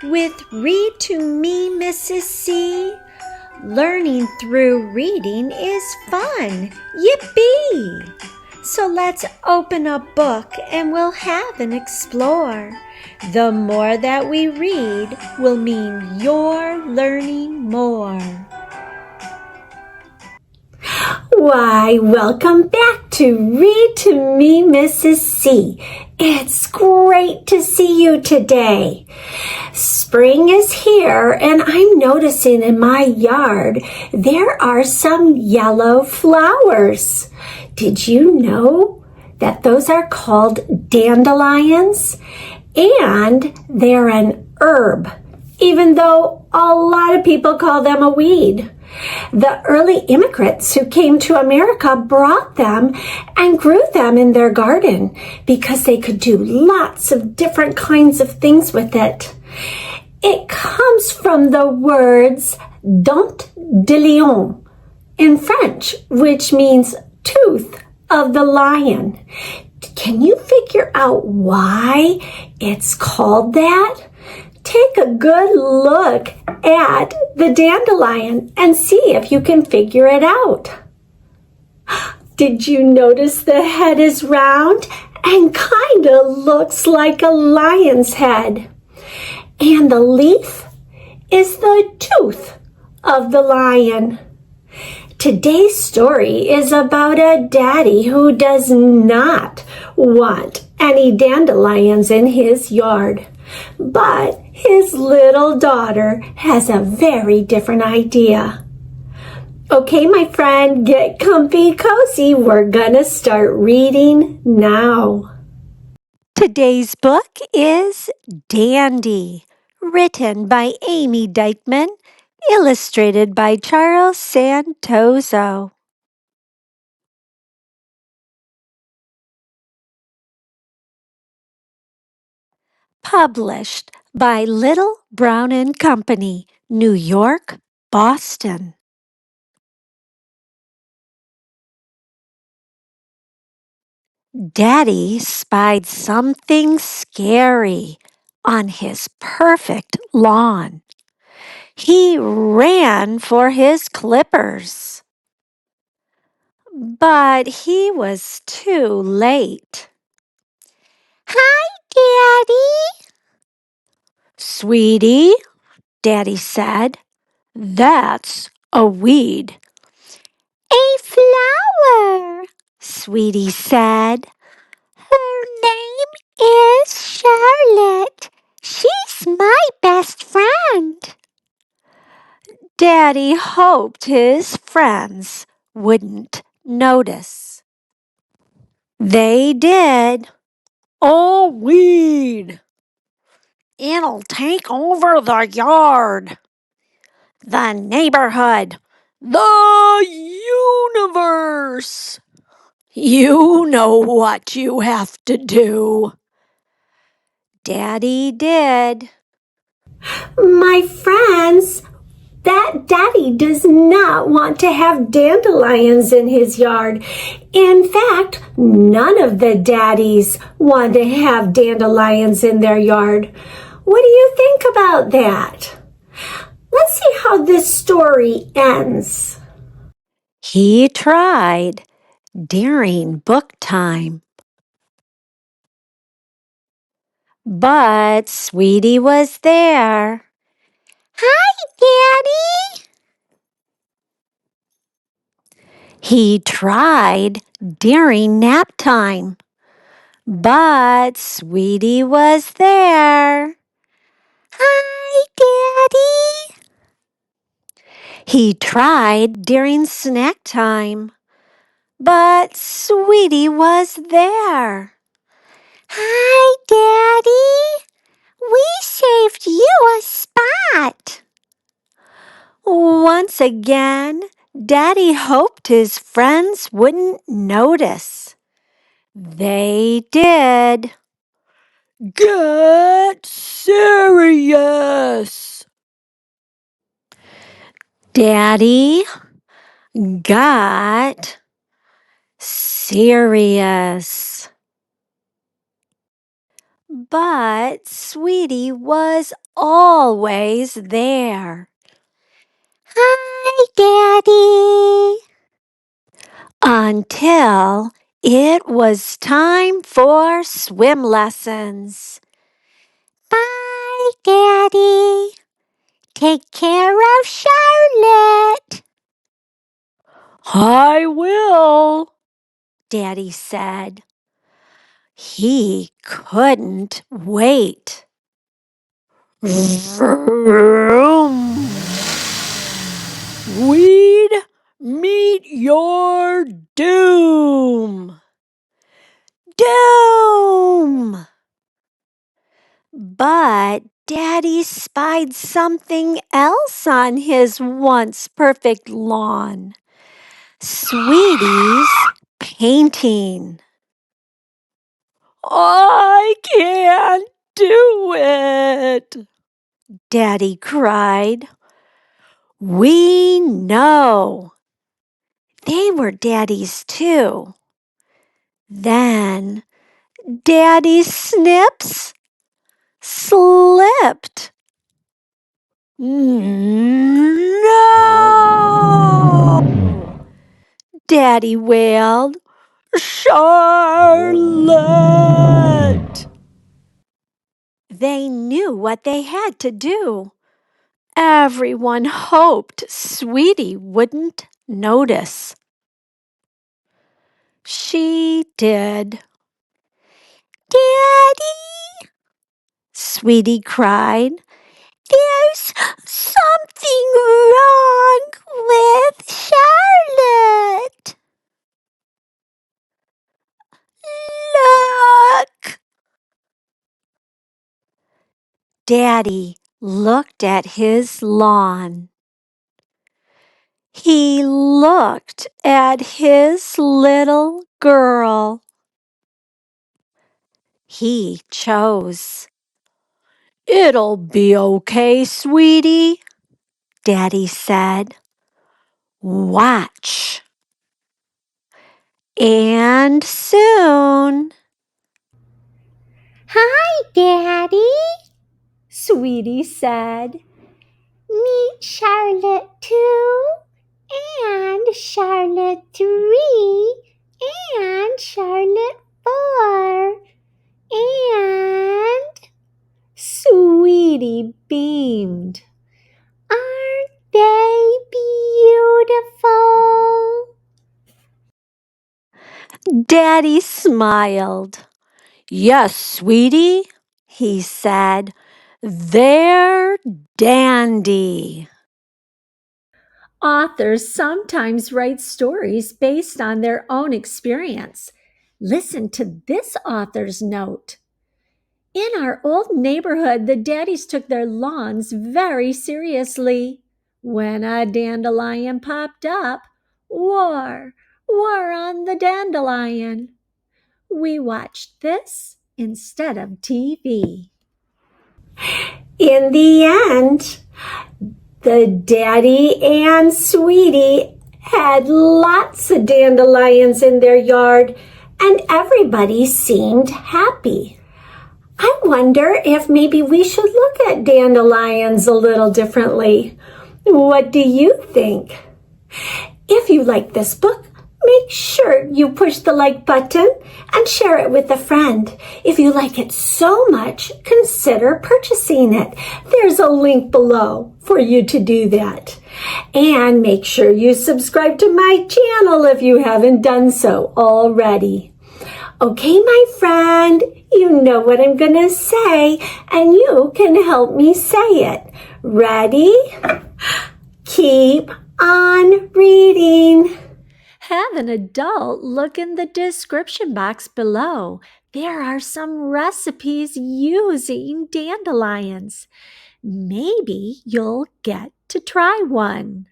with Read to Me, Mrs. C. Learning through reading is fun. Yippee! So let's open a book and we'll have an explore. The more that we read will mean you're learning more. Why, welcome back to Read to Me, Mrs. C. It's great to see you today. Spring is here and I'm noticing in my yard there are some yellow flowers. Did you know that those are called dandelions? And they're an herb, even though a lot of people call them a weed. The early immigrants who came to America brought them and grew them in their garden because they could do lots of different kinds of things with it. It comes from the words Dandelion in French, which means tooth of the lion. Can you figure out why it's called that? Take a good look at the dandelion and see if you can figure it out. Did you notice the head is round and kind of looks like a lion's head? And the leaf is the tooth of the lion. Today's story is about a daddy who does not want any dandelions in his yard. But his little daughter has a very different idea. Okay, my friend, get comfy, cozy. We're gonna start reading now. Today's book is Dandy, written by Amy Dykman, illustrated by Charles Santoso. Published by Little, Brown and Company, New York, Boston. Daddy spied something scary on his perfect lawn. He ran for his clippers. But he was too late. Hi, Daddy. Sweetie, Daddy said, that's a weed. A flower, Sweetie said. Her name is Charlotte. She's my best friend. Daddy hoped his friends wouldn't notice. They did. A weed. It'll take over the yard, the neighborhood, the universe. You know what you have to do. Daddy did. My friends, that daddy does not want to have dandelions in his yard. In fact, none of the daddies want to have dandelions in their yard. What do you think about that? Let's see how this story ends. He tried during book time. But Sweetie was there. Hi, Daddy. He tried during nap time. But Sweetie was there. Hi, Daddy. He tried during snack time. But Sweetie was there. Hi, Daddy. We saved you a spot. Once again, Daddy hoped his friends wouldn't notice. They did. Get serious. Daddy got serious. But Sweetie was always there. Hi, Daddy! Until it was time for swim lessons. Bye, Daddy. Take care of Charlotte. I will, Daddy said. He couldn't wait. Vroom. We'd meet your doom. Doom! But Daddy spied something else on his once perfect lawn. Sweetie's painting. I can't do it, Daddy cried. We know. They were Daddy's too. Then Daddy's snips slipped. No! Daddy wailed. Charlotte! They knew what they had to do. Everyone hoped Sweetie wouldn't notice. She did. Daddy, Sweetie cried. There's something wrong with Charlotte. Look! Daddy looked at his lawn. He looked at his little girl. He chose. It'll be okay, Sweetie, Daddy said. Watch. And soon. Hi, Daddy, Sweetie said. Meet Charlotte 2 and Charlotte 3 and Charlotte 4 and Sweetie beamed. Aren't they beautiful? Daddy smiled. Yes, Sweetie, he said. They're dandy. Authors sometimes write stories based on their own experience. Listen to this author's note. In our old neighborhood, the daddies took their lawns very seriously. When a dandelion popped up, war on the dandelion. We watched this instead of TV. In the end, the Daddy and Sweetie had lots of dandelions in their yard, and everybody seemed happy. I wonder if maybe we should look at dandelions a little differently. What do you think? If you like this book, make sure you push the like button and share it with a friend. If you like it so much, consider purchasing it. There's a link below for you to do that. And make sure you subscribe to my channel if you haven't done so already. Okay, my friend, you know what I'm going to say, and you can help me say it. Ready? Keep on reading. Have an adult look in the description box below. There are some recipes using dandelions. Maybe you'll get to try one.